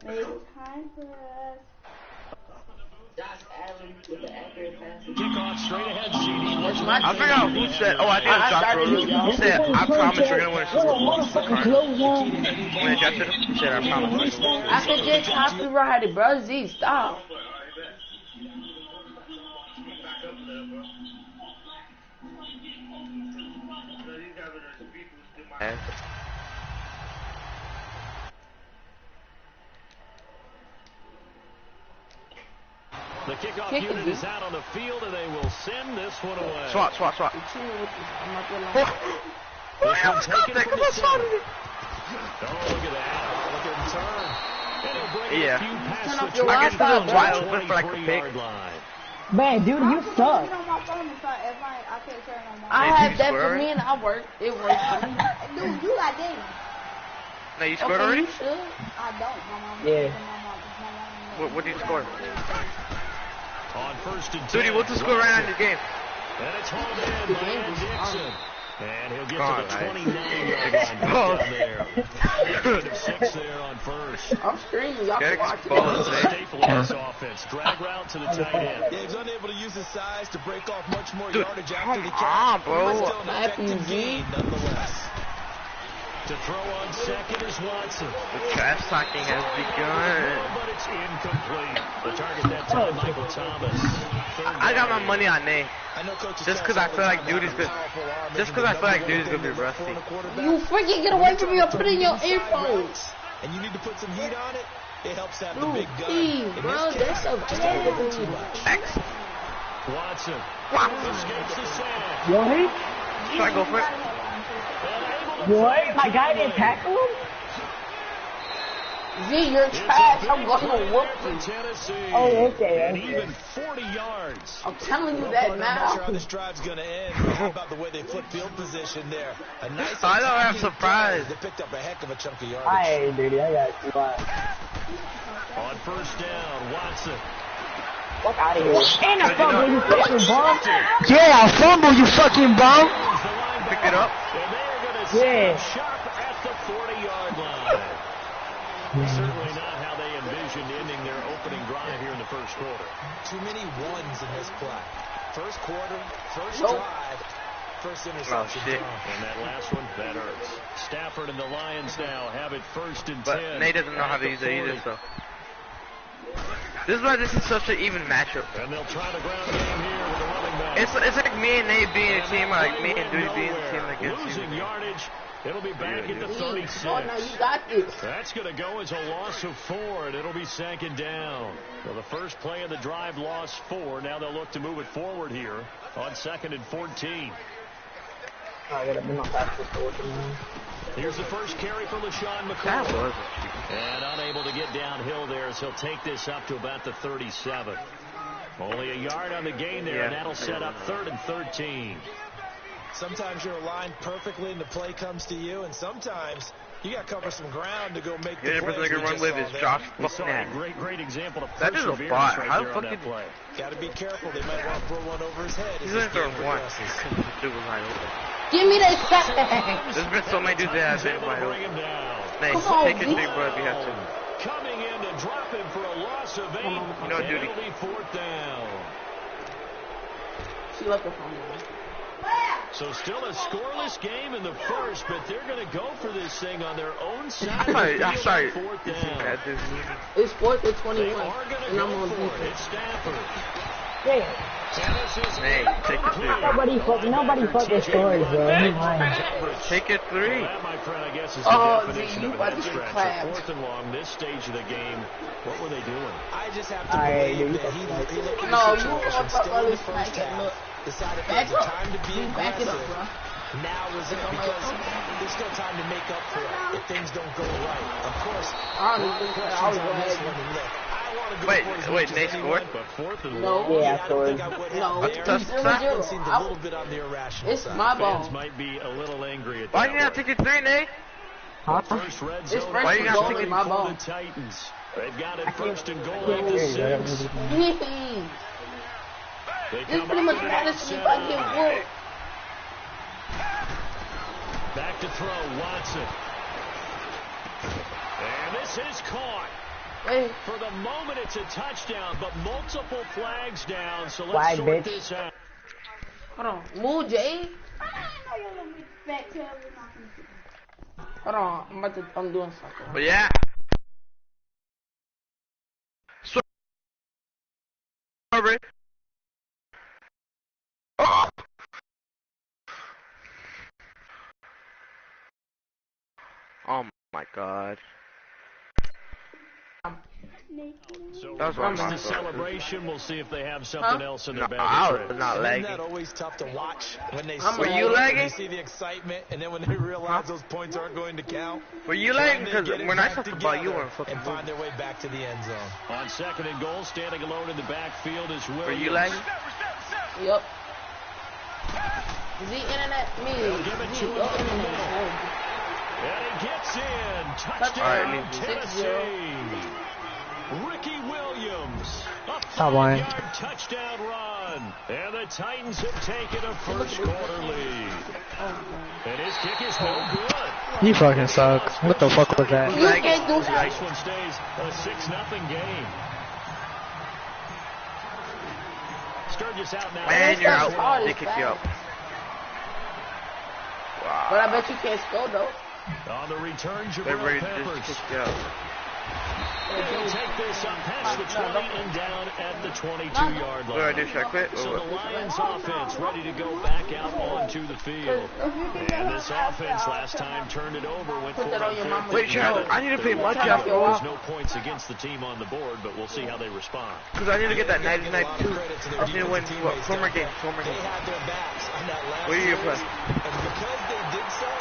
It's time for us. Josh Allen with the accurate pass. Kickoff straight ahead, CD. I forgot who said. Oh, I think it was Josh Rosen. He said, "I promise we're gonna win a Super Bowl." When they drafted him, he said, "I promise." I could just copyright it, bro. Z, stop. The kickoff unit is out on the field, and they will send this one away. Swat. This one's taken from the center. Oh, look at that. Look at him turn. And he'll bring a few passes to the 23-yard line. Man, dude, you suck. I have that for me and I work. It works for me. Dude, you got Daniel. No, you scored already? You should. I don't. My mom. Yeah. What did you score? On first and 10. Dude, what's the score right now in the game? And it's hauled in by Ed Dixon. And he'll get to the 29-yard line down there. End of 6 there on first. I'm screaming. Y'all can watch it. Staple of this offense. Drag route to the tight end. Yeah, he's unable to use his size to break off much more Dude, yardage after the come catch. on, bro. Still an effective gain, nonetheless. To throw on second is Watson. The trash talking has begun. But it's incomplete. The target that time, Michael Thomas. I got my money on Nate. Just because I feel like dude is good. Just because I feel like dude is gonna be rusty. You freaking get away from me! I'm putting your earphones. And you need to put some heat on it. It helps have the Dude, big gun. Steve, bro, they're so terrible. Watson. Escapes the sand. What? Should I go for it? What? My guy didn't tackle him? Z, you're trash. I'm going to whoop you. Oh, okay. And even 40 yards. I'm telling you that now. I'm not sure how this drive's going to end. How about the way they flip field position there? A nice I know, I'm surprised. They picked up a heck of a chunk of yardage. Alright, dude, I got you. On first down, Watson. Fuck out of here. And a fumble, you fucking bum. Yeah, a fumble, you fucking bum. Pick it up. And they're going to set sharp at the 40-yard line. Certainly not how they envisioned ending their opening drive here in the first quarter. Too many ones in this play. First quarter, first drive, first interception. Oh, shit. And that last one, that hurts. Stafford and the Lions now have it first and 10. But Nate doesn't know how to use it either, so. This is why this is such an even matchup. And they'll try the ground game here with the running back. It's like me and Nate being a team, like me and Dude being a team against losing yardage. It'll be back at the 36. Oh, no, you got this. That's going to go as a loss of 4, and it'll be second down. Well, the first play of the drive lost 4. Now they'll look to move it forward here on 2nd and 14. Here's the first carry for LaShawn McCoy. And unable to get downhill there as he'll take this up to about the 37. Only a yard on the gain there, and that'll set up 3rd and 13. Sometimes you're aligned perfectly and the play comes to you, and sometimes you got to cover some ground to go make the play. The person can run with is Josh Buckner. Great example of that is a bot. How fucking play? Got to be careful. They might want to throw one over his head. He's in for one. Give me that sack. There's been so many dudes that have been wide open. Nice. Take it big, bro, if you have to. Coming in to drop him for a loss of 8. No duty. It'll be 4th down. She left her phone. So still a scoreless game in the first, but they're going to go for this thing on their own side. I'm sorry. 4th down. It's 4th and 21. They are going to go for it. It's Stafford. Yeah. Hey, take it 3. Nobody fucking scores, bro. Take it 3. Well, that, my friend, I guess is the definition of a head scratcher. 4th and long, this stage of the game. What were they doing? I just have to believe that he looked at no, the situation still in the first half. Decided it was time to be aggressive. Now is it because there's still time to make up for it if things don't go right. Of course, Wait, they scored? But 4th and long. long. Yeah, I scored. No, it's my ball. Fans might be a little angry at that. Why you not take it 3, Nate? Huh? First red zone. Why you not taking my for ball? the Titans. They've got it first and goal at the 6. This pretty much matters to me if I get whooped. Back to throw, Watson. And this is caught. Hey. For the moment, it's a touchdown, but multiple flags down. So let's sort this out. Hold on. Move, Jay. Hold on. I'm doing something. But yeah. Sorry. Oh. Oh my God. So the celebration, we'll see if they have something else in their bag. I was not lagging. Isn't that always tough to watch when they Were you lagging? You see the excitement, and then when they realize those points aren't going to count. Were you lagging? Because when I talked about you, weren't fucking and find their way back to the end zone. On 2nd and goal, standing alone in the backfield is Williams. Were you lagging? Yep. The internet me. Give it to him in the middle. And he gets in. Touchdown, Tennessee. Ricky Williams. A 5-yard touchdown run. And the Titans have taken a first-quarter lead. And his kick is no good. You fucking suck. What the fuck was that? You can't do that. This one stays a 6-0 game. Sturgis out now. Man, you're out. They kick you out. Wow. But I bet you can't score, though. On the return, They're ready Jabril to Peppers. just kick you out. They'll take this up past the 20 and down at the 22-yard line. What do I do? Should I quit? So the Lions offense ready to go back out onto the field. And this offense last time turned it over. Went for it. Wait, Chad, I need to play Mud Job. There's no points against the team on the board, but we'll see how they respond. Because I need to get that 99-2. I need to win former game. They had their backs on that last Where are you play? And because they did so,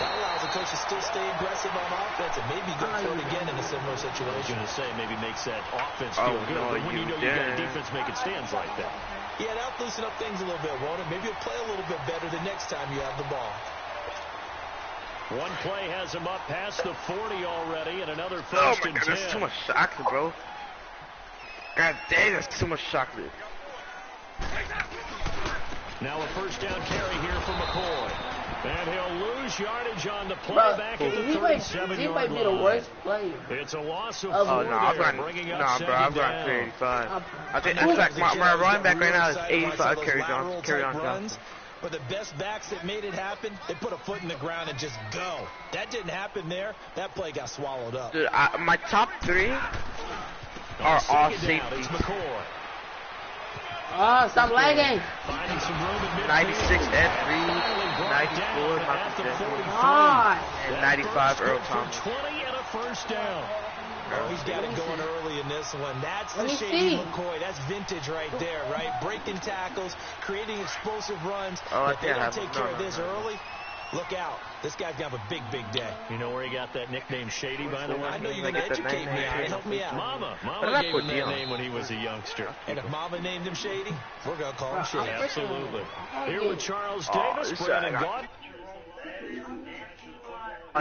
that allows the coach to still stay aggressive on offense and maybe go for it again in a similar situation. I was going to say, maybe makes that offense feel good. No, but when you know you got a defense making stands like that. Yeah, that'll loosen up things a little bit, won't it? Maybe you'll play a little bit better the next time you have the ball. One play has him up past the 40 already, and another Oh first my and God, 10. that's too much chocolate, bro. God dang, that's too much chocolate. Now a first down carry here for McCoy. And he'll lose yardage on the play back at the 37-yard line. He might be the worst player. It's a loss of 4 Oh, no, I'm there, going, bringing up no, bro, I'm going for 85. I think, in fact, my running back right now is 85 carry on runs. But the best backs that made it happen, they put a foot in the ground and just go. That didn't happen there. That play got swallowed up. Dude, my top 3 are all safety. It's McCoy. Stop lagging. Finding some room at 96 Ed Reed, 94 Malcolm and 95 Earl Thomas. 20 and a first down. Oh, he's got it going early in this one. That's the Shady McCoy. That's vintage right there, right? Breaking tackles, creating explosive runs. If they don't take care of this early, look out. This guy's going to have a big, big day. You know where he got that nickname Shady, by the way? I know you're going to educate me on it. Help me out. Mama gave him that name when he was a youngster. And if Mama named him Shady, we're going to call him Shady. Absolutely. Here with Charles Davis, Brandon Gaunt.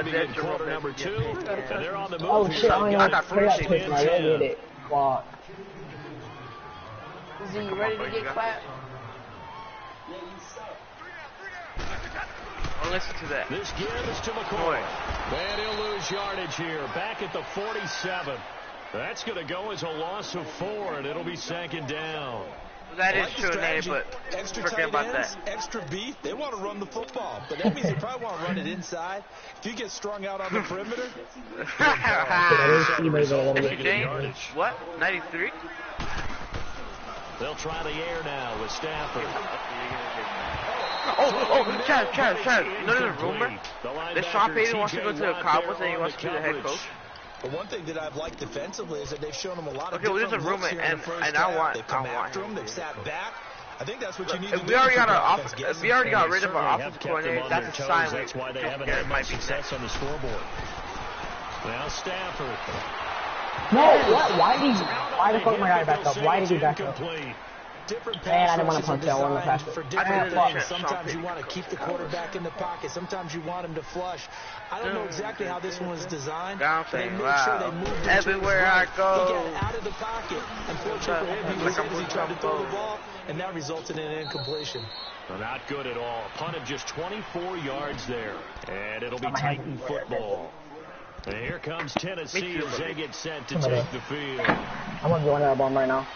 Begin quarter number 2, and they're on the move. Oh shit, I got first pick, I did it. Wow. Is he ready to get clapped? I'll listen to that. This give is to McCoy. And he'll lose yardage here, back at the 47. That's going to go as a loss of 4, and it'll be 2nd down. That is true, Nate, but extra forget about ends, that. Extra beef, they want to run the football. But that means they probably want to run it inside. If you get strung out on the perimeter. What? 93? They'll try the air now with Stafford. Chad. You know there's a rumor that Sean Payton wants to go to the Cowboys and he wants to be the head coach? But one thing that I've liked defensively is that they've shown him a lot of well, there's a rumor, and I want they've come after him, they've sat back. I think that's what you need to do. We already got rid of our offensive coordinator. That's a sign. That's why they haven't had much success on the scoreboard. Now Stafford. No, what? Why the fuck am I back up? Why did he back up? Man, I didn't want to punch that one in the pass. Sometimes you want to keep the quarterback in the pocket. Sometimes you want him to flush. I don't know exactly how this one was designed. They made sure they moved everywhere I go. He got out of the pocket. Unfortunately for him, he was as he tried to throw the ball, and that resulted in an incompletion. Not good at all. Punted just 24 yards there, and it'll be Titan football. And here comes Tennessee as they get set to take the field. I'm gonna be on that bomb right now.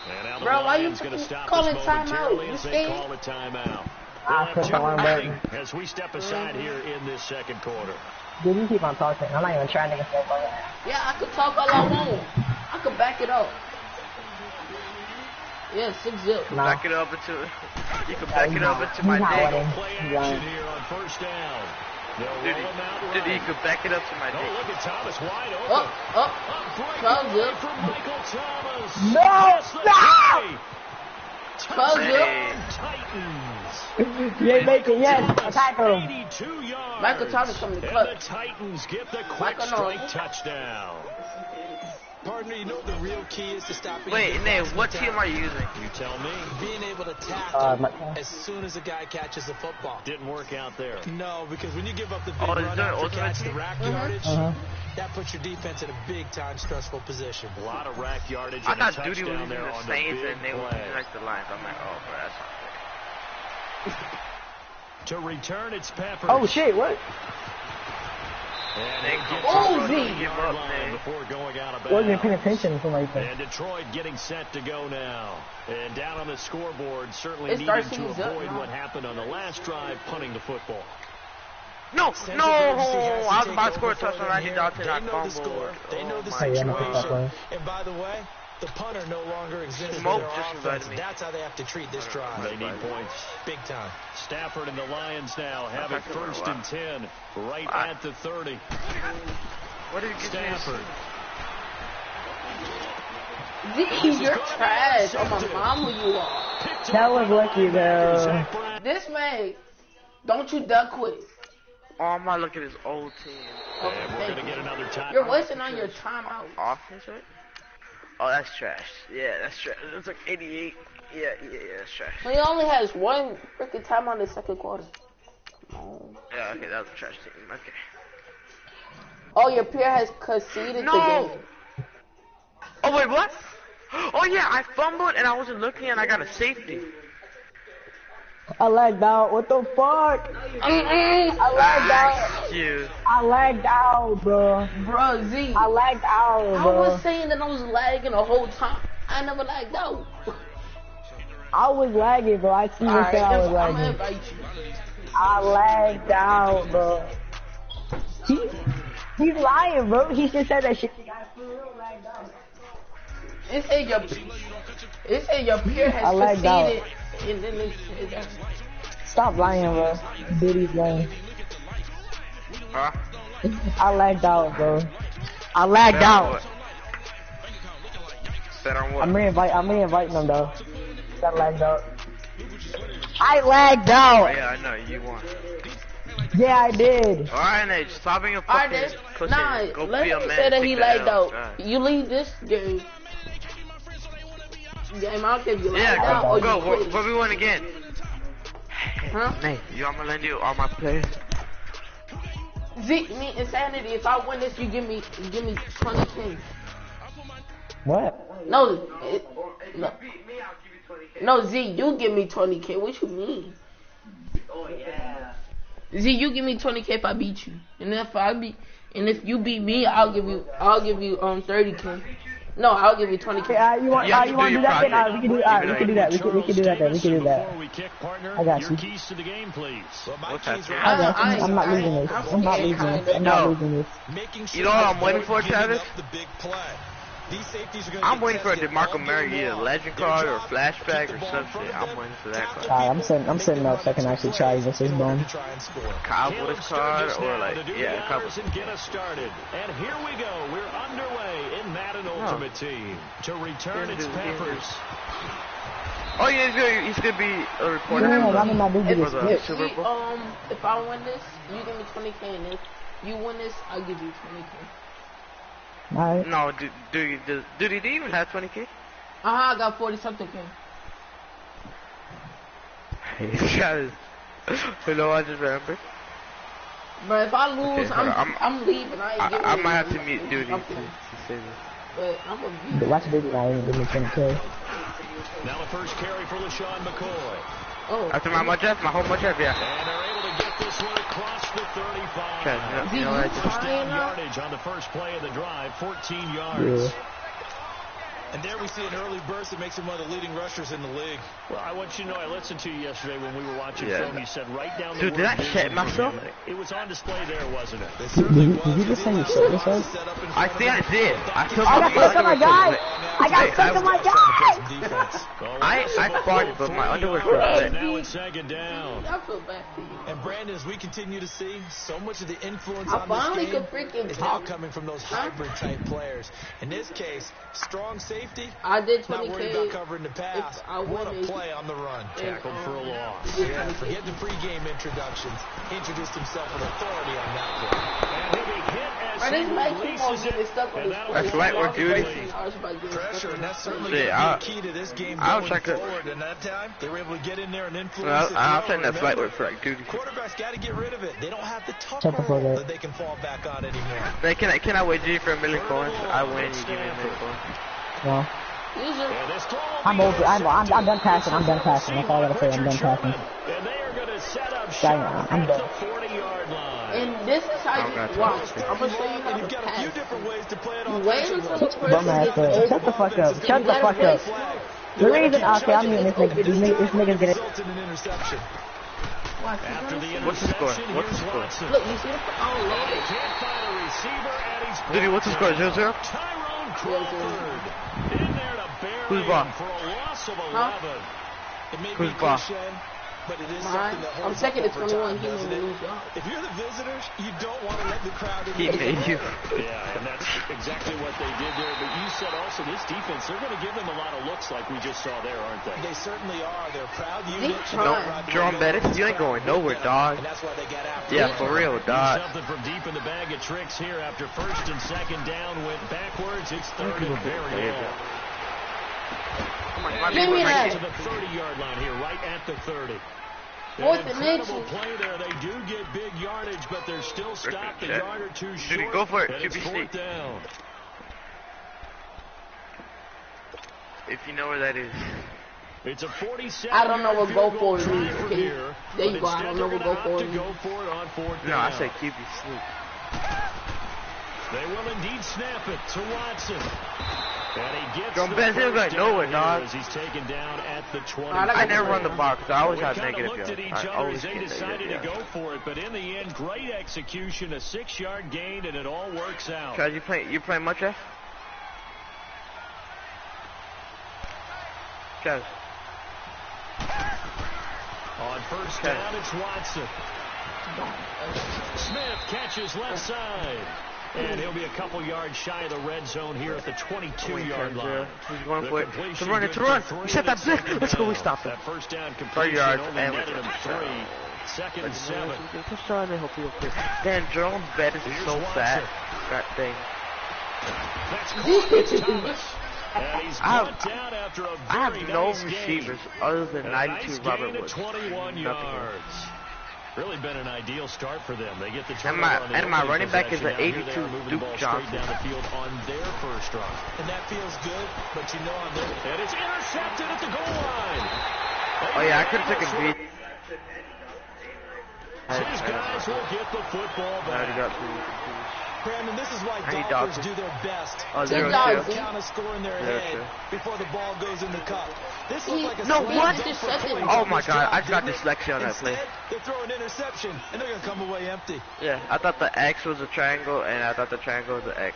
And now the Bro, why you Lions going to stop calling this timeout? momentarily You as they stay? call a timeout. I pushed the wrong button. As we step aside here in this second quarter. Dude, you keep on talking. I'm not even trying to get stuff like that. Yeah, I could talk all I want. I could back it up. Yeah, 6-0. Nah. Back it up into. You can back it up into my He's not dick. winning. Play He's action lying. here on first down. They'll Dude, roll him out you right. can back it up to my Oh, dick. look at Thomas wide open. Up. A breakaway 12-0. from Michael Thomas. No! Across the Stop! 30. 12-0. Hey. Titans. You ain't making yes. Attack him. 82 yards. Michael Thomas from the And the clutch. Titans get the quick Michael strike Thomas. touchdown. Partner, you know the real key is to stopping. Wait, Nate, what team are you using? You tell me. Being able to tackle my- as soon as a guy catches the football. Didn't work out there. No, because when you give up the big Oh, is run there out to ultimate catch the team? rack yardage, Uh-huh. that puts your defense in a big-time stressful position. A lot of rack yardage I and a thought Duty was touchdown using there the on the Saints big and they were play. using like the Lions. I'm like, oh, bro, that's not fair. To return, it's Peppers. Oh shit, what? And They they come get Oh, to the Z. yard Give up, line man. before going out of Wasn't even paying bounds. attention to something. And Detroit getting set to go now. And down on the scoreboard, certainly It's needing to Darcy's up avoid now. what happened on the last drive, punting the football. No, Sense no! of urgency has to I was take about to score a over for touchdown. them Randy here. Dalton, They I know the fumbled. score. They know the Oh, Hey, I'm my not gonna stop God. playing. And by the way, the punter no longer exists in Smoke their just offense. invited me. That's how they have to treat this drive. They need points. Big time. Stafford and the Lions now have it first and 10, right at the 30. What did you get? Stafford. Z, you're trash. Oh, my mama, you are. That was lucky though. This man, don't you duck quick. Oh, I'm not looking at his old team. And we're going to get another time. You're wasting on your timeout. Offense, right? Oh, that's trash. Yeah, that's trash. It's like 88. Yeah, that's trash. He only has one freaking time on the second quarter. Oh. Yeah, okay, that was a trash team. Okay. Oh, your peer has conceded No! the game. Oh, wait, what? Oh, yeah, I fumbled and I wasn't looking and I got a safety. I lagged out. What the fuck? I lagged out. You. I lagged out, bro. Bro, Z. I lagged out, I bro. was saying that I was lagging the whole time. I never lagged out. I was lagging, bro. I see you Alright, say I was I'm gonna lagging. invite you. I lagged out, bro. He's lying, bro. He just said that shit. It said your peer has I lagged out. conceded. And then it said that. Stop lying, bro. Diddy's lying. Huh? I lagged out, bro. I lagged Bet on out. what? Bet on what? I'm reinviting them though. Got lagged out. I lagged Oh, out. yeah, I know, you won. Yeah, I did. Alright, Nate, stop being a Alright, fucking then. pussy. Nah, Go let be a him man. say that Take he the lagged L. out. God. You leave this game. Game, I'll give you lagged Yeah, out or go, you go. quit. Where we win again? Huh? Nate, I'm gonna lend you all my players. Z, me insanity. If I win this, you give me 20K. What? No, no, Z, you give me 20K. What you mean? Oh yeah. Z, you give me 20K if I beat you, and if you beat me, I'll give you 30K. No, I'll give you 20K. Yeah, you want Yeah, to do that? Then we can do that. We can do that. Then we can do that. Before we kick, partner, I got your you. keys to the game, please. Well, my What's keys happening? right I got now, you. I'm not losing this. I'm not losing this. I'm not losing this. making sure You know what I'm that waiting they're for, giving Travis? up the big play. These safeties are gonna I'm get waiting for a tested DeMarco all Murray, game either long. legend Their card or job, flashback keep or the ball some in front shit. of I'm them, waiting for that tackle card. I'm setting up so I can actually try against this bum. to try and score. Kyle Caleb Wood's card Sturgis or now like, to do yeah, the a couple. honors and get us started. And here we go. We're underway in Madden Ultimate Team. To return, it's Peppers. Oh yeah, he's gonna be a reporter Yeah, for I'm in my the, big for the this. Super Bowl. If I win this, you give me 20K, and if you win this, I'll give you 20K. Alright. No, did he even have 20K? I got 40-something K. Travis. You know, I just remember. But if I lose, Okay, I'm leaving. I might have to meet Duty to say this. But I'm gonna be. Watch Diddy now. Give me 20K. Now the first carry for LaShawn McCoy. Oh. After my whole Mojave, yeah. And they're able to get get this one across the 35. Did you First down yardage on the first play of the drive, 14 yards. Yeah. And there we see an early burst that makes him one of the leading rushers in the league. Well, I want you to know, I listened to you yesterday when we were watching film. You said right down the Dude, did I shit myself? It was on display there, wasn't it? Did you just say you shit yourself? I think I did. I took I got stuck on my guy! I got stuck on my guy! I farted, but my underwear Now fell. it's second down. I feel bad for you. And Brandon, as we continue to see, so much of the influence I on finally this game could freaking is now talk. coming from those hybrid-type players. In this case, strong safety, I did not worried about 20K. covering the pass. If I What a win, play on the run. Tackled for a loss. Yeah, forget the pregame introductions. Introduced himself with authority on that play. And he'll be hit as Right, he this might keep on releases getting it. stuck on And this that'll That's be right, we're off doing the Pressure, and that's certainly Yeah, going to be key to this game I going wish I could- forward. And that time, they were able to get in there and influence it. I'm through. saying that's Remember, light work for like duty. quarterbacks got to get rid of it. They don't have the tough Shut the fuck role up. that they can fall back on anymore. Man, can I wager you for $1 million coins? I win, you give me $1 million coins. No. User. And this throw will I'm be over. I'm done passing. I'm done passing. That's all I gotta say. I'm done passing. And they are going to set up Dang, shop I'm at done. the 40-yard line. And this is how I'm you gonna watch. touch it. I'm gonna show you how You've to got a few pass. different ways to play it You on wait until the Bum person ass gets ass. Shut the fuck up. Shut the fuck up. The reason, okay, I'm muting this nigga. This nigga's getting. Results in an interception. Watch, After the What's the score? interception, What's the here's score? Watson. Look, you see the oh They Lord. can't find a receiver, and he's Dude, what's the score? 0-0? Tyrone Crawford in there to bury Who's him ball? for a loss of 11. It may Who's be ball? cliche, but it is Mine. something that I'm holds second up to over 21. time, He doesn't may it? lose y'all. If you're the visitors, you don't want to let the crowd in. He made you. Yeah, and that's exactly what they did there. But you said also this defense, they're going to give them a lot of looks like we just saw there, aren't they? They certainly are. They're a proud Deep unit. try. Jerome Bettis, you ain't going nowhere, dog. And that's why they got after Yeah, it. for real, dog. Something from deep in the bag of tricks here after first and second down went backwards. It's third and very long. Give me that. To the 30-yard line here, right at the 30. Fourth An and incredible inches. play there. They do get big yardage, but they're still stopped a check. yard or two Dude, short. go for it. And it's QBC. fourth down. If you know where that is. It's a 47. I don't know what go field for goal it try means, from okay? here, There you but go, I instead don't know they're what gonna go for opt it to go for it on fourth No, down. I said QB sleep. They will indeed snap it to Watson. And he gets Don't the bet him first like down nowhere, here dog. as he's taken down at the 20. I never run the bar because I always We have kind of negative looked at each yards. I other always as they get decided negative to go yards. for it, but in the end, great execution, a 6-yard gain, and it all works out. Chad, you playing much, F? Chad. On first down, it's Watson. Smith catches left side. And he'll be a couple yards shy of the red zone here at the 22-yard line. He's going for it. completion To run, good it's a run. for You three, set and that it's blitz. second Let's go, we down. stop it. That first down 30 completion yards only and netted him 3. Second and 7. Just trying to help you. Dan, Jerome Bettis is so fat. God dang. That's caught. It's Thomas. And he's I brought down after a I have very no nice receivers gain. other than And a 92 nice Robert gain of Woods. 21 Nothing yards. Really been an ideal start for them. They get the And turnover my- on the and my opening running back is possession. an Now here they 82 are moving the Duke ball Johnson. straight down the field on their first drive. And that feels good, but you know on their And it's intercepted at the goal line. Oh yeah, I could have taken beat. His guys will get the football I already back. got two. Brandon, this is why I need doctors doctors. do their best. Oh, Good 0-2. job, Z. Count a score in their Yeah, head sure. before the ball goes in the cup. This He- looks like a no, slam what? dunk Just for said it. points Oh on my this God, drive, I got didn't it? dyslexia on that play. Instead, they throw an interception, and they're going to come away empty. Yeah, I thought the X was a triangle, and I thought the triangle was an X.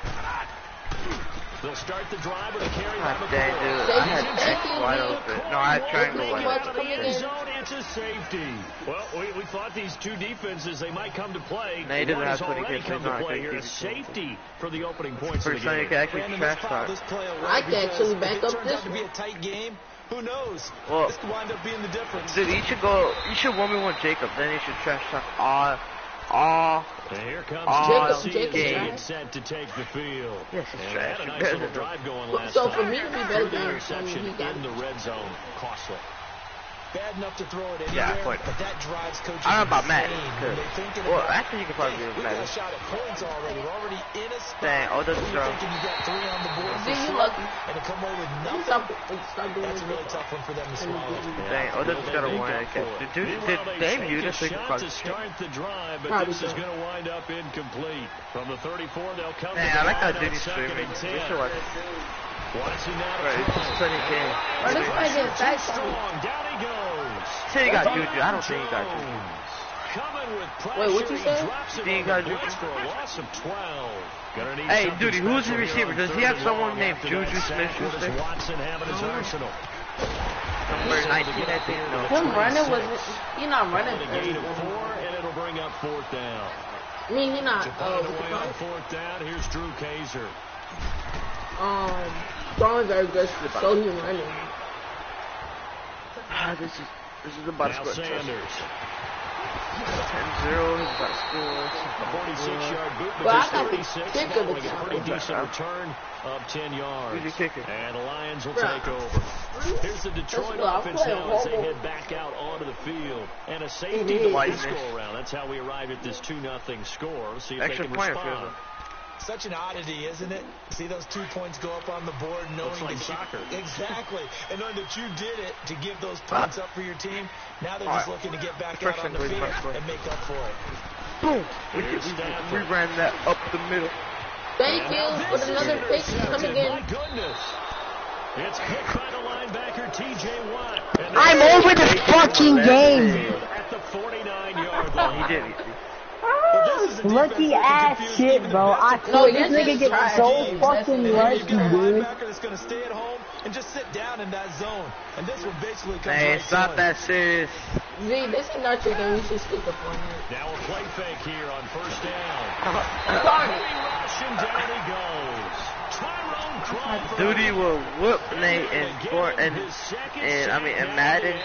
They'll start the drive with a carry by God dang, dude. McCoy. I had X wide open. No, I had triangle wide Out of open. the end zone, it's a safety. Well, we thought these two defenses, they might come to play. No, he doesn't One has have 20 already kids, come he's to not play gonna here. A keep it safety for the opening points of the First time you game. can actually Brandon, trash let's file talk. this play away I can because actually back if up it turns this out to be a tight game, who knows? Well, This could wind up being the difference. dude, you should 1v1 Jacob, then you should trash talk all And here comes Jacob Jacob game. getting set to take the field. Yes, it's And trash. had a nice Better little than- drive going last So time. for me to be better The than interception he got in the red zone, costly. Bad enough to throw it Yeah, anywhere, quite. but that drives coaches I don't know about Matt. insane when they're thinking Well, about, actually, you could probably hey, do we got a Matt. shot at points already. We're already in a spot Dang, oh, doesn't where you're throw. thinking you got 3 on the board Do for you sure. love lucky. And to come away with nothing, that's a really tough one for them to swallow. Dang, Otis got a one. Did they mute us? To start the drive, but this is going to wind up incomplete. From the 34, they'll come. Man, I like how Diddy's streaming. Watson now right, it's just a game. This might get back strong. Down he goes. Say he got Juju. I don't think he got Juju. Coming with pressure. Wait, what you say? He got Juju for a loss of 12. Hey, dude, who's the receiver? Does he have someone named Juju Smith-Schuster? Watson having his arsenal. Number 19, I think. No. Him running was he not running? A gain of 4, and it'll bring up 4th down. I mean, he not. Away on 4th down. Here's Drew Kaiser. Throwing very good, so he's running. This is about to score. 10-0. He's about to score. A 46-yard boot, Well, I just got 36. kick of the A pretty decent return of 10 yards. Who's your kicker? And the Lions will take over. Here's the Detroit offense now as they head back out onto the field. And a safety to score around. That's how we arrive at this 2-0 score. See if Extra they can point respond. Such an oddity, isn't it? See those 2 points go up on the board, knowing Looks like that soccer. Exactly, and knowing that you did it to give those points up for your team. Now they're just looking to get back out on the field and make up for it. Boom! We ran that up the middle. Thank you for another pick coming in. My goodness. It's picked by the linebacker T.J. Watt. I'm over this fucking game. At the 49-yard line. He did. Lucky ass shit, bro. I swear this nigga gets so fucking lucky, dude. That's gonna stay at home and just sit down in that zone. And this one basically comes Hey, it's not that serious. Z, this is not your game. You should stick up on it. Now a play fake here on 1st down. Darn it. Rush and down he goes. Tyrone Crawford. Duty will whoop Nate and Madden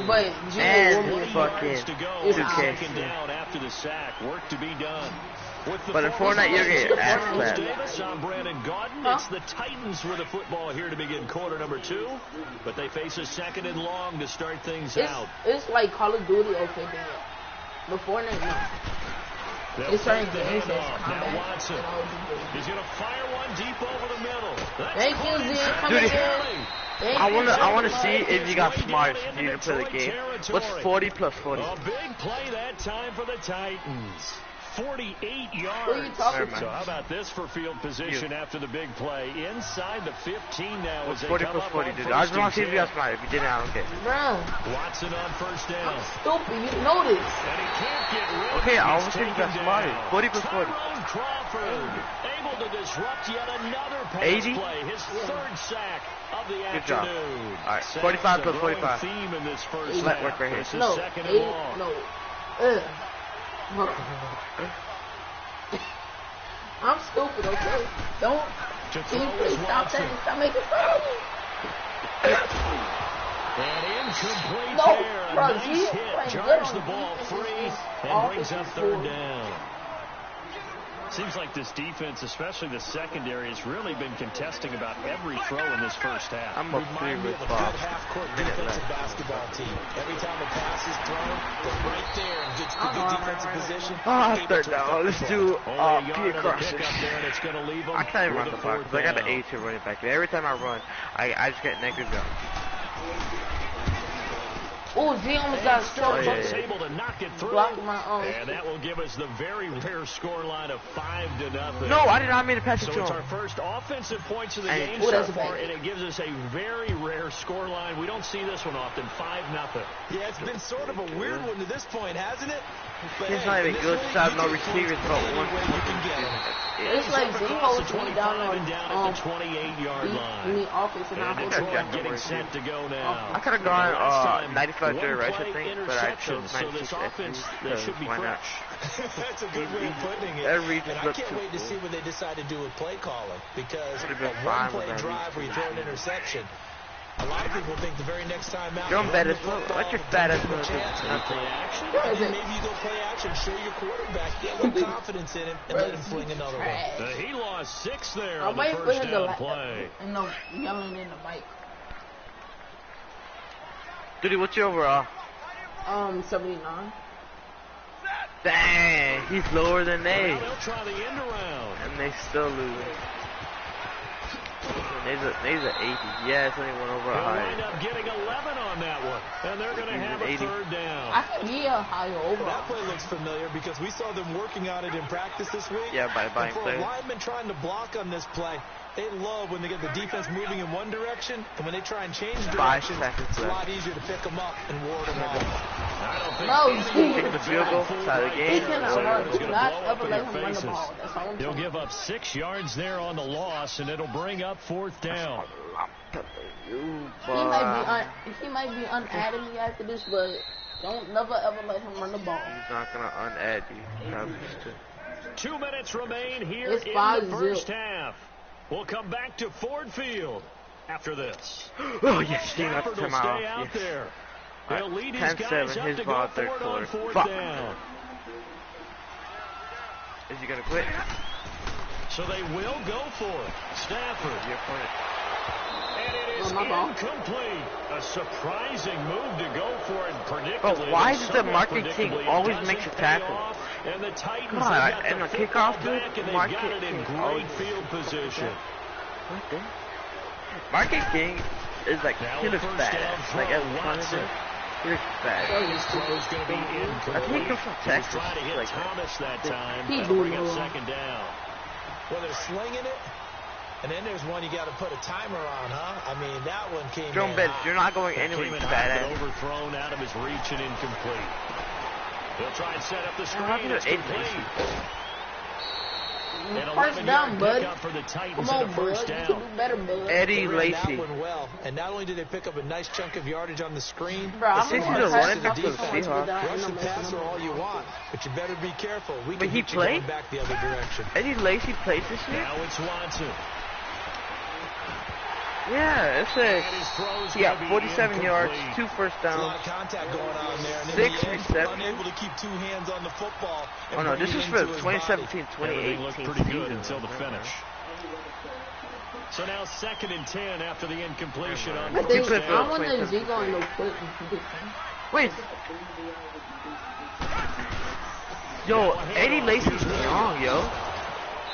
But and fucking 2K. Down after the sack. Work to be done. But in Fortnite, you're getting ass clapped. Davis on Brandon Gaudin. It's the Titans with the football here to begin quarter number 2. But they face a 2nd and long to start things out. It's like Call of Duty, okay, but Fortnite, no. It's certain games that's combat. Now Watson. He's going to fire one deep over the middle. Thank you, Z. Dude, I want to see if you got smarts for you to play the game. What's 40 plus 40? A big play that time for the Titans. 48 yards. What are you talking So how about this for field position after the big play? Inside the 15 now. What's 40 plus 40, dude? I just want to see if you got smart. If you didn't, I don't care. Bro. Watson on 1st down. I'm stupid. You know this. And he can't get rid of it. Okay, I want to see if you got smart. 40 plus 40. Tyrone Crawford able to disrupt yet another pass 80? play. His 3rd sack of the Good job. afternoon. All right, 45 plus 45. Theme in this first Let half. work right here. This is No, 2nd and 8, long. no. I'm stupid, okay? Don't. Can you please stop that and stop making fun of me? And incomplete No, there. A bro, nice he's hit. playing Charges good the on ball defense. free His and brings up offense is 3rd poor. down. Seems like this defense, especially the secondary, has really been contesting about every throw in this first half. I'm a Remind me with of a Bob. good half-court defensive basketball team. Every time a pass is thrown, they're right there and gets the good defensive position. Ah, 3rd down. Let's do Only a yard Peter on the crosses. pickup there, and it's going to leave them I can't even run with the a ball 4th because I got an down. A2 running back. Every time I run, I just get negative yards. Oh, Z almost got struck. He's able to knock it through, Blocked my own. and that will give us the very rare score line of 5-0. No, I did not mean to pass it So to it's him. our first offensive points of the And- game Oh, so that's a far, bad and it gives us a very rare score line. We don't see this one often. 5-0. Yeah, it's been sort of a weird one to this point, hasn't it? But It's hey, not even in this good league, to have you no can receivers, score but any one. way you can get them. It's like Z across the holds me down 25 on and down at the 28-yard line. offense and And I Detroit getting set to go now. I could have gone 95 to the right, I think, but I chose So this 96 offense, they because should be why not? fresh. That's a good way of putting it. Every And I looks can't too wait to cool. see what they decide to do with play calling, because Would've a been fine one-play with that drive where you throw an interception, a lot of people think the very next time out, You're you bad run as the well. football, Let your give fat ass them a go chance. Play action. Maybe you go play action, show your quarterback, get a little confidence in him, and let him fling another one. He lost 6 there I'm on the waiting for first him down to play. and no yelling in the mic. Dude, what's your overall? 79. Dang, he's lower than they. Now they'll try the end around. And they still lose. Nate's at 80. Yeah, it's only one over a high. They'll wind up getting 11 on that one, and they're going to have a 3rd down. I can be a higher over. That play looks familiar because we saw them working on it in practice this week. Yeah, by buying players. For a lineman trying to block on this play, they love when they get the defense moving in one direction, and when they try and change directions, it's a lot easier to pick them up and ward them off. No, take the field goal out of the game. He cannot run. Do not ever let him run the ball. That's all I'm He'll saying. give up 6 yards there on the loss, and it'll bring up 4th down. He might be unadding me after this, but don't never ever let him run the ball. He's not gonna unadd you. 2 minutes remain here It's in 5-0. the first half. We'll come back to Ford Field after this. Oh yes, Stafford will stay out there. They'll lead his guys up to go for it on 4th down. Is he gonna quit? So they will go for it. Stafford. Your point. And it is incomplete. A surprising move to go for it. Predictably, but why does the market team always make a tackle? And the Titans God, and the kickoff dude, and they've got it in great field position. Market King is like, he looks bad. Like, as a punter, he looks bad. I think he comes from Texas. Trying to hit like Thomas that time. He That'll bring blew up it. 2nd down. Well, they're slinging it, and then there's one you got to put a timer on, huh? I mean, that one came Jerome in Betts, hot. you're not going anywhere, you badass. Overthrown out of his reach and incomplete. He'll try and set up the screen. It's Eddie complete. An First down, 11-yard bud. pickup for the Titans Come and on, a bud. first You down. can do better, bud. Eddie They ran that Lacy. one well, and not only did they pick up a nice chunk of yardage on the screen, Bro, I'm Since gonna he's a try running to back for the defense Seahawks. without rush no and messing pass are up. all you want, but you better be careful. We But can he get you played? going back the other direction. Eddie Lacy plays this year? Now it's Watson. Yeah, it says And his throw's he got gonna be 47 yards, incomplete. 2 first A lot downs. of contact going on there, and in 6 the end, receptions. unable to keep 2 hands on the football. And Oh no, bring this it is for into the his body. Everything looked 2017-2018 pretty good season. until the finish. So now 2nd and 10 after the incompletion on I think first down. I want to Zeke on no quick. Wait. Yo, Eddie Lacy's young, yo.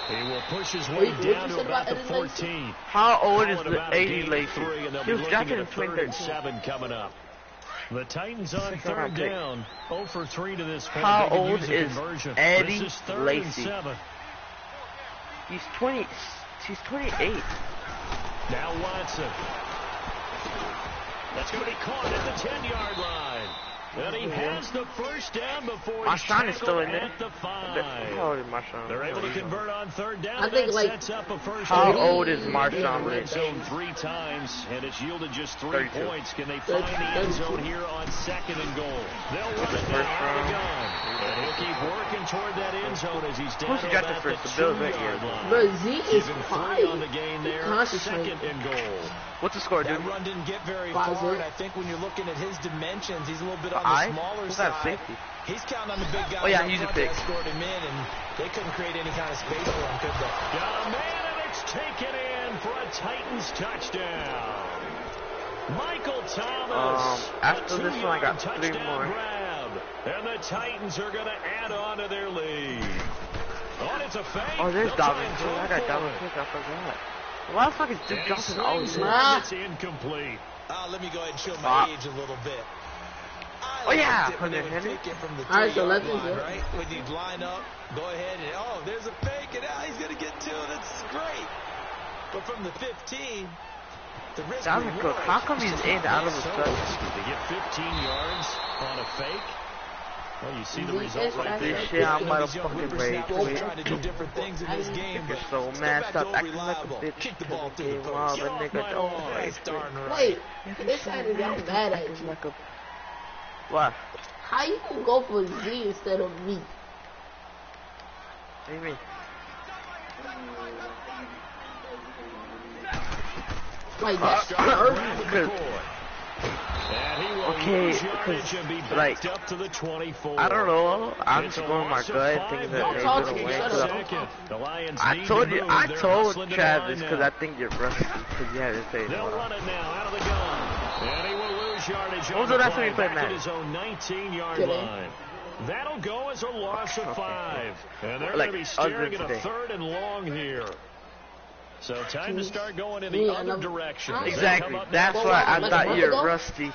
He will push his way Wait, what down you to said about about the Eddie Lacy? 14. How old is Calling the about a Eddie gain of Lacy? 3, and they'll He be was looking drafted at in a 3rd and 2013. 7 coming up. The Titans on Second 3rd round pick. down. 0 for 3 to this point. How They could old use a is conversion. Eddie This is 3rd Lacy? and 7. He's 20. He's 28. Now Watson. That's going to be caught at the 10-yard line. And he has the first down before he's Marshawn is still in there. at the 5. How old is Marshawn? They're able to convert on 3rd down. I think, That like, sets up a first How down. old is Marshawn In the red Lynch? zone 3 times, and it's yielded just 3 32. points. Can they find the end zone here on 2nd and goal? They'll run it now out of the gun. And he'll keep working toward that end zone as he's down Who's he to got the about first? the The Bills right 2-yard here. line. But Zeke is Even 3 quiet. on the game there. Concentrate. 2nd and goal. What's the score, dude? That run didn't get very 5-0. far, and I think when you're looking at his dimensions, he's a little bit on the Aye? smaller Who's side. that, safety? He's counting on the big guy. Oh, yeah, up he's a front big. that escort him in, and they couldn't create any kind of space for him, could they? Got a man, and it's taken in for a Titans touchdown. Michael Thomas. After a this one, I got 2-yard 3 touchdown more. grab. And the Titans are going to add on to their lead. Oh, and it's a fake. Oh, there's They'll try Dalvin and Cook. throw I got for Dalvin it. Cook. I forgot. Why the fuck is Duke And he Johnson always slings there? one. It's incomplete. Let me go ahead and show my age a little bit. I yeah, liked it when they would Henry. take it from the All right, so 3-yard let's line, do it. right? When you line up, go ahead and, oh, there's a fake, and now he's going to get 2. That's great. But from the 15, the risk Dalvin Cook, how come he's in out of a So sudden? risky to get 15 yards on a fake. Well, you see the result right there. This shit, I'm about to These young fucking rage whippersnappers quit. trying to do different things in this game, You're but so still mad. back Stop door acting like a reliable. bitch. Kick the ball through the Game post. on, Get but off nigga, my don't lawn. play. That's darn right. Wait, this side is y'all mad at you. Like a... What? How you gonna go for Z instead of me? What do you mean? Like that's Because And he will Okay, lose yardage and be like, backed up to the 24. I don't know. I'm It's just a going with my loss of gut, 5 thinking that yards. they're Talk gonna to me, win. shut So up. Second. The Lions I need told to you, move. I They're told hustling to the Travis line because now. I think you're rusty because you had to say They'll no. run it now out of the gun. And he will lose yardage. When was on the last time play you played back at Madden? his own 19-yard Today. line. That'll go as a loss of 5. And they're Like, going to be staring other at a today. 3rd and long here. So time to start going in the other direction. Exactly. That's why I thought you were rusty.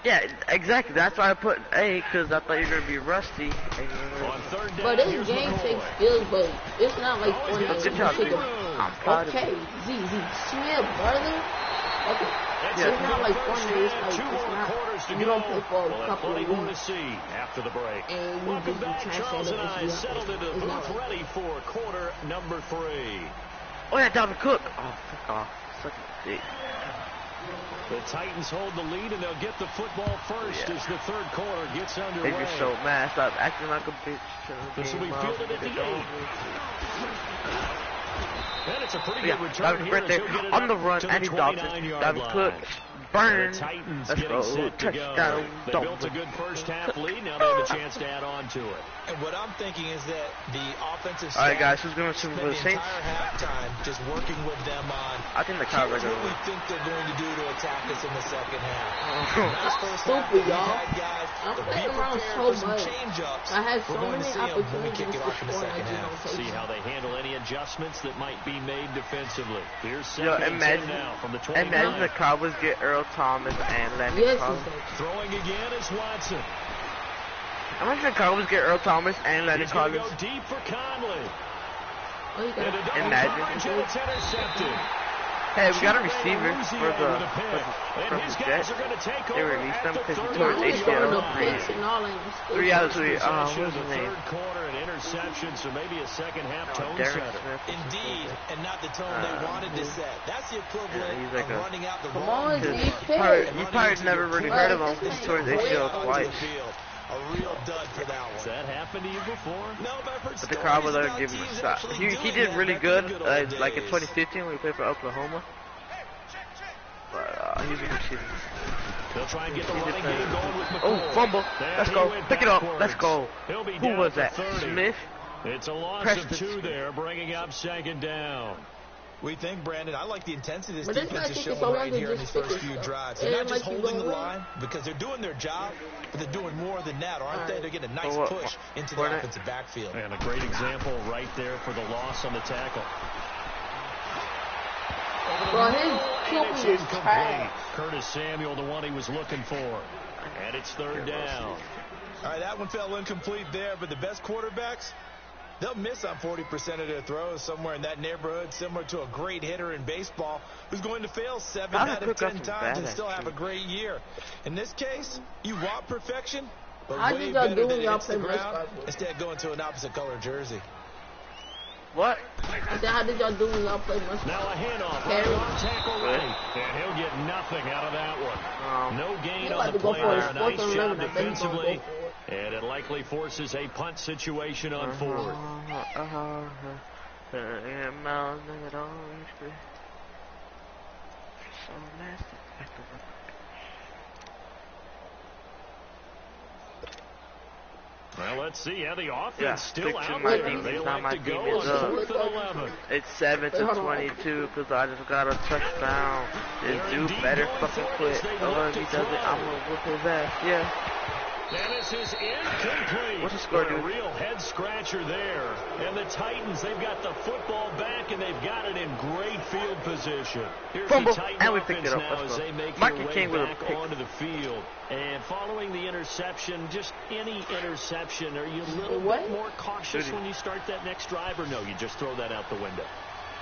Yeah, exactly. That's why I put A, because I thought you were going to be rusty. On third down, but this game takes skills, but it's not like Fortnite. Good job, dude. I'm proud of you. ZZ Smith, brother. Okay. It's not like Fortnite. It's not. You don't play for a couple of weeks. After the break. And you Welcome back. just Charles and I settled into the booth, ready for quarter number 3. Oh yeah, Dalvin Cook. Oh, fuck off. Such a dick. The Titans hold the lead, and they'll get the football first as the third quarter gets underway. They get so mad. Stop acting like a bitch. This will be fielded at the 8. And it's a pretty good return Dalvin here. Right there. On the run, Andy Dalton. Dalvin Cook. Burn. Let's go. Touchdown. They built a good first half lead. Now they have a chance to add on to it. And what I'm thinking is that the offensive staff. All right, guys, who's going to Super Bowl Saints? The entire halftime just working with them on. I think the Cowboys are going to win. What we think they're going to do to attack us in the second half. Nice first stupid, y'all. I'm playing around so much. I had so many opportunities to score. See how they handle any adjustments that might be made defensively. Here's second now from the 29. Imagine the Cowboys get Earl Thomas and Landon Collins. Throwing again is Watson. Imagine the Cowboys get Earl Thomas and Landon Collins. Go deep for Conley. Imagine. It's intercepted. Hey, we got a receiver for the Jets. They released them because he tore his ACL. 3 out of 3. What's his name? Quarter and interception, so maybe a second half tone setter. Indeed, and not the tone they wanted to set. That's the equivalent of running out the wrong. You probably never really heard of him because he tore his ACL twice. A real dud for that one. Has that happened to you before? No, but I've heard the Cowboys are giving him a shot. He did really good, like in 2015 when he played for Oklahoma. But he's a receiver. They'll try and get the running game going with McCoy. Oh, fumble. Let's go. Pick it up. Let's go. Who was that? Smith? It's a loss of 2 there, bringing up second down. We think, Brandon, I like the intensity this defense is showing right here in these first few drives. They're not just holding the line because they're doing their job, but they're doing more than that, aren't they? They're getting a nice push into the offensive backfield. And a great example right there for the loss on the tackle. Well, his is incomplete. Curtis Samuel, the one he was looking for. And it's third down. All right, that one fell incomplete there, but the best quarterbacks, they'll miss on 40% of their throws, somewhere in that neighborhood, similar to a great hitter in baseball who's going to fail 7 out of 10 times and still have a great year. In this case, you want perfection, but way better than it hits the ground, instead going to an opposite color jersey. What? How did y'all do when y'all play much? Now a handoff. Tackle right. And he'll get nothing out of that one. No gain on the play there. Nice job defensively. And it likely forces a punt situation on 4th. Well, let's see how the offense still out there. They like to go on 4th and 11. It's 7-22 because I just got a touchdown. This dude better fucking quit. Or if he does it, I'm going to whip his ass. Yeah. And this is incomplete. What's the score, dude? A real head scratcher there. And the Titans, they've got the football back and they've got it in great field position. Here's fumble, the Titan and we picked it up. now as they make Mark their way King with back a pick. onto the field. And following the interception, just any interception, are you a little bit more cautious when you start that next drive, or no, you just throw that out the window?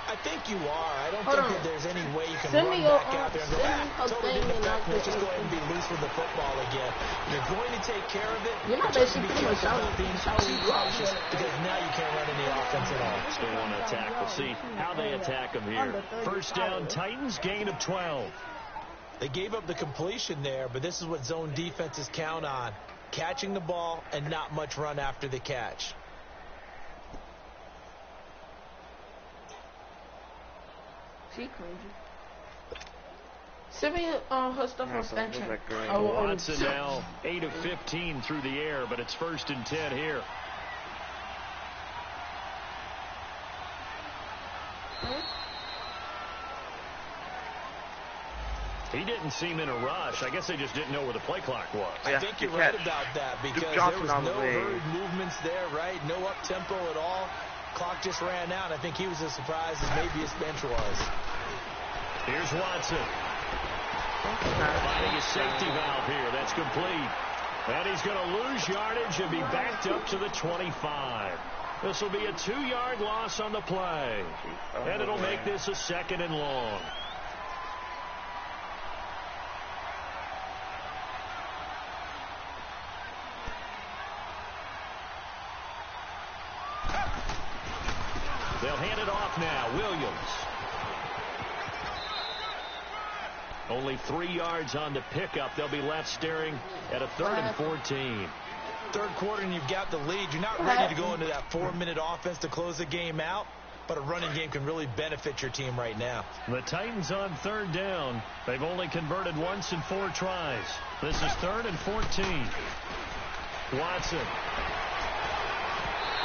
I think you are. I don't think that there's any way you can run back out there and go, totally different backfield. Just go ahead and be loose with the football again. You're going to take care of it. You're not basically pretty much out being too cautious because now you can't run any offense at all. Still want to attack. We'll see how they attack them here. First down, Titans, gain of 12. They gave up the completion there, but this is what zone defenses count on. Catching the ball and not much run after the catch. Send me her stuff on Snapchat. Watson now 8 of 15 through the air, but it's 1st and 10 here. He didn't seem in a rush. I guess they just didn't know where the play clock was. I think you're right about that because there was no hurried movements there, right? No up-tempo at all. clock just ran out. I think he was as surprised as maybe his bench was. Here's Watson. Finding a safety valve here. That's complete. And he's going to lose yardage and be backed up to the 25. This will be a 2-yard loss on the play. And it'll make this a 2nd and long. They'll hand it off now. Williams. Only 3 yards on the pickup. They'll be left staring at a 3rd and 14. Third quarter and you've got the lead. You're not ready to go into that 4-minute offense to close the game out, but a running game can really benefit your team right now. The Titans on 3rd down. They've only converted once in 4 tries. This is 3rd and 14. Watson.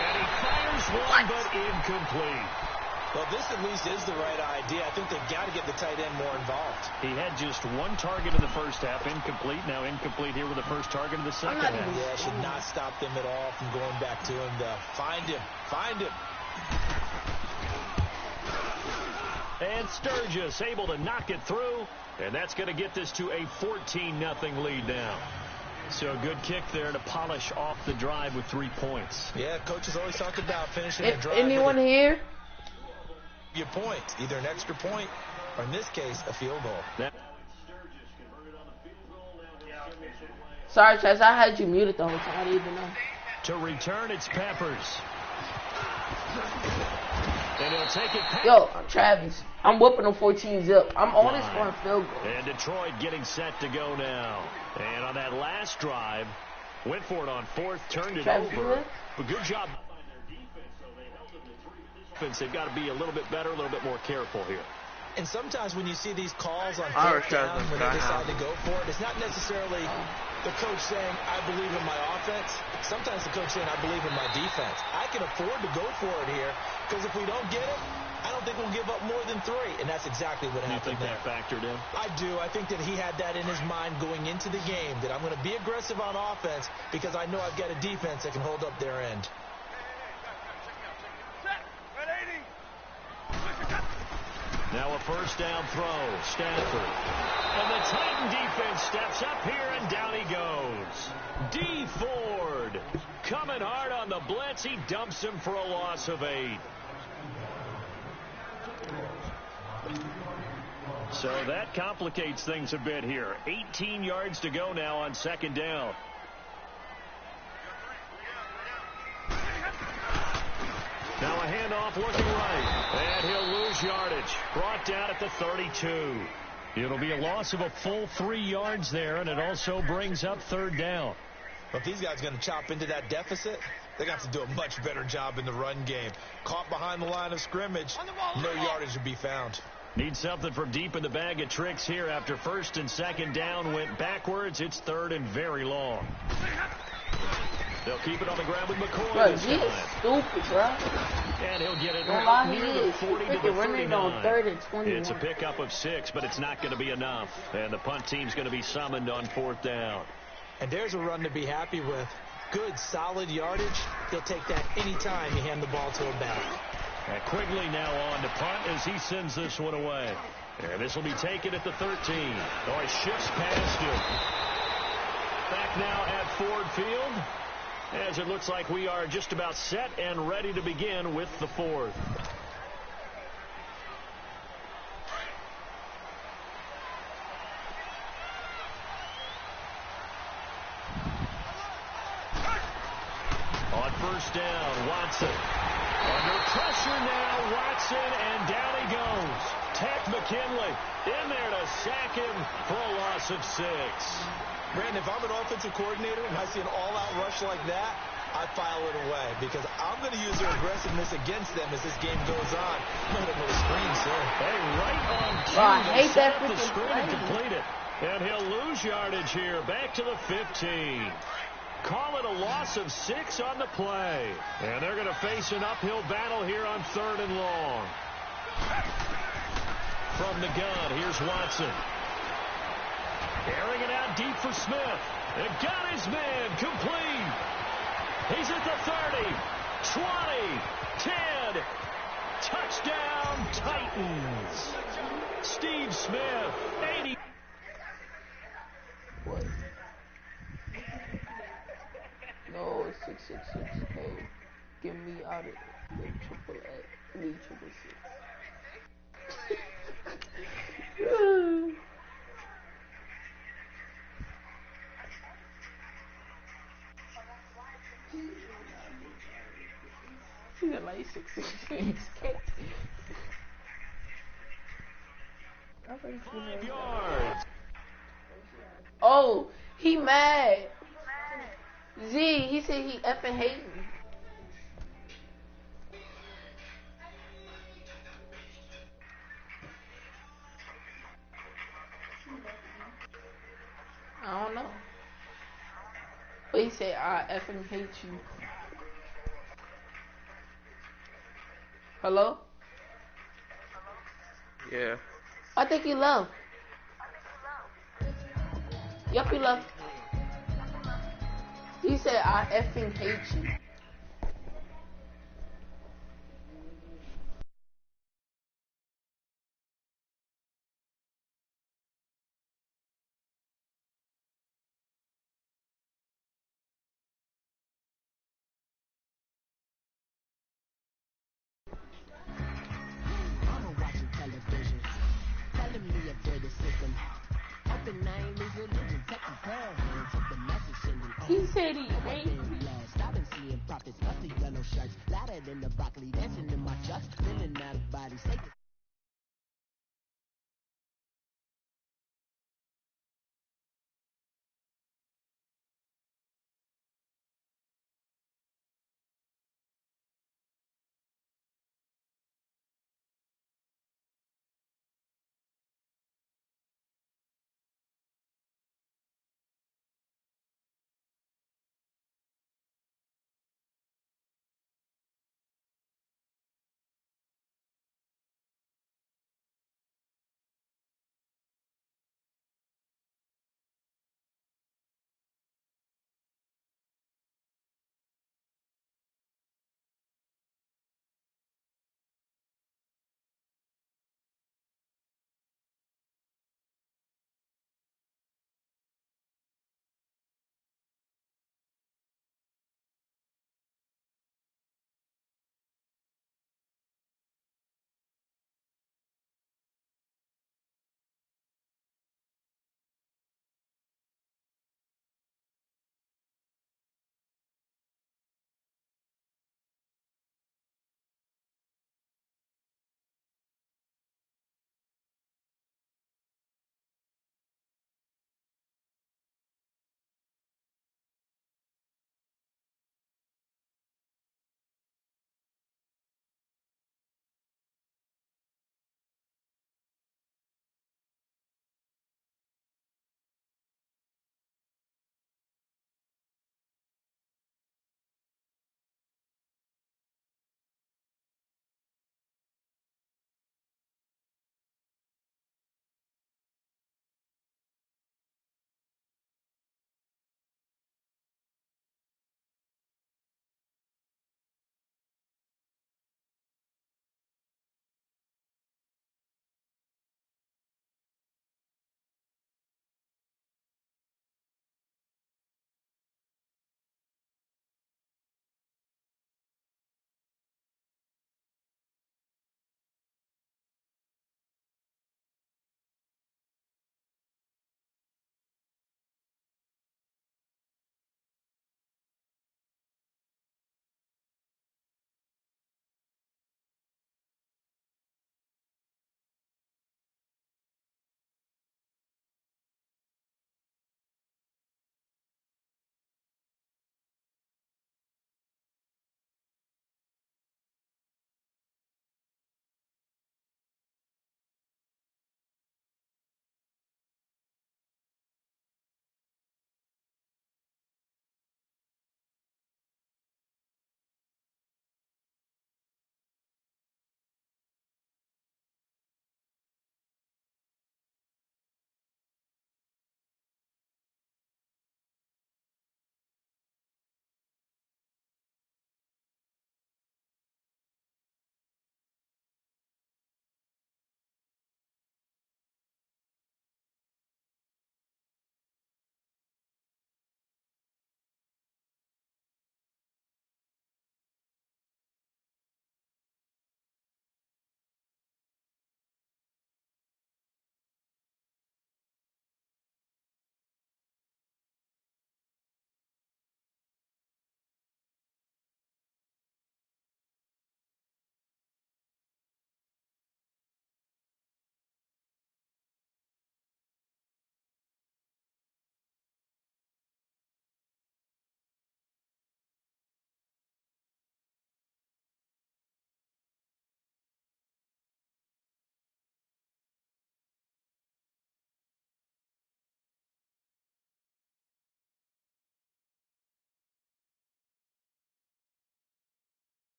And he fires one, but incomplete. Well, this at least is the right idea. I think they've got to get the tight end more involved. He had just 1 target in the first half, incomplete. Now incomplete here with the first target in the second half. Yeah, should not stop them at all from going back to him to find him. Find him. And Sturgis able to knock it through, and that's going to get this to a 14-0 lead now. So a good kick there to polish off the drive with 3 points. Yeah, coaches always talk about finishing the drive. Anyone here? Your point, either an extra point or in this case a field goal. Sorry, Chaz, I had you muted the whole time. I didn't even know. To return, it's Peppers. And he'll take it back. Yo, Travis, I'm whooping them 14-zip. I'm only scoring field goal. And Detroit getting set to go now. And on that last drive, went for it on 4th, turned it over. But good job. They've got to be a little bit better, a little bit more careful here. And sometimes when you see these calls on 4th down, when they decide to go for it, it's not necessarily the coach saying, I believe in my offense. Sometimes the coach saying, I believe in my defense. I can afford to go for it here because if we don't get it, I don't think we'll give up more than 3. And that's exactly what happened there. You think that factored in? I do. I think that he had that in his mind going into the game, that I'm going to be aggressive on offense because I know I've got a defense that can hold up their end. Now a first down throw, Stafford. And the Titan defense steps up here, and down he goes. D. Ford coming hard on the blitz. He dumps him for a loss of 8. So that complicates things a bit here. 18 yards to go now on 2nd down. Now a handoff looking right, and he'll lose yardage. Brought down at the 32. It'll be a loss of a full 3 yards there, and it also brings up 3rd down. Well, if these guys are going to chop into that deficit, they're going to have to do a much better job in the run game. Caught behind the line of scrimmage, no yardage to be found. Need something from deep in the bag of tricks here. After 1st and 2nd down went backwards, it's 3rd and very long. They'll keep it on the ground with McCoy. Bro, this he time. is stupid, bro. And he'll get it right near the 40 to the 39. On 3rd and 21. It's a pickup of 6, but it's not going to be enough. And the punt team's going to be summoned on 4th down. And there's a run to be happy with. Good, solid yardage. He'll take that anytime you hand the ball to him back. And Quigley now on to punt as he sends this one away. And this will be taken at the 13. Oh, he shifts past him. Back now at Ford Field, as it looks like we are just about set and ready to begin with the 4th. On 1st down, Watson. Under pressure now, Watson, and down he goes. Ted McKinley in there to sack him for a loss of 6. Brandon, if I'm an offensive coordinator and I see an all-out rush like that, I file it away because I'm going to use their aggressiveness against them as this game goes on. Look at those screens, sir. Hey, right on cue. I hate that the freaking screen play. and complete it. And he'll lose yardage here. Back to the 15. Call it a loss of 6 on the play. And they're going to face an uphill battle here on 3rd and long. From the gun, here's Watson. Airing it out deep for Smith. And got his man complete. He's at the 30. 20, 10, touchdown Titans. Steve Smith, 80. What? No, 666. Hey, get me out of the triple A. Me triple six. He's like 666. 5 yards. Oh, he mad. Z, he said he effing hate me. I don't know. But he said I effing hate you. Hello? Yeah. I think he left. Yep, he left. He said I effing hate you. He said he hates me. I've been seeing prophets, mostly yellow shirts, louder than the broccoli, dancing in my chucks, feeling out of body.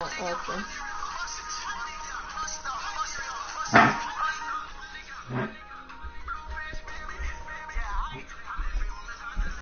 Awesome.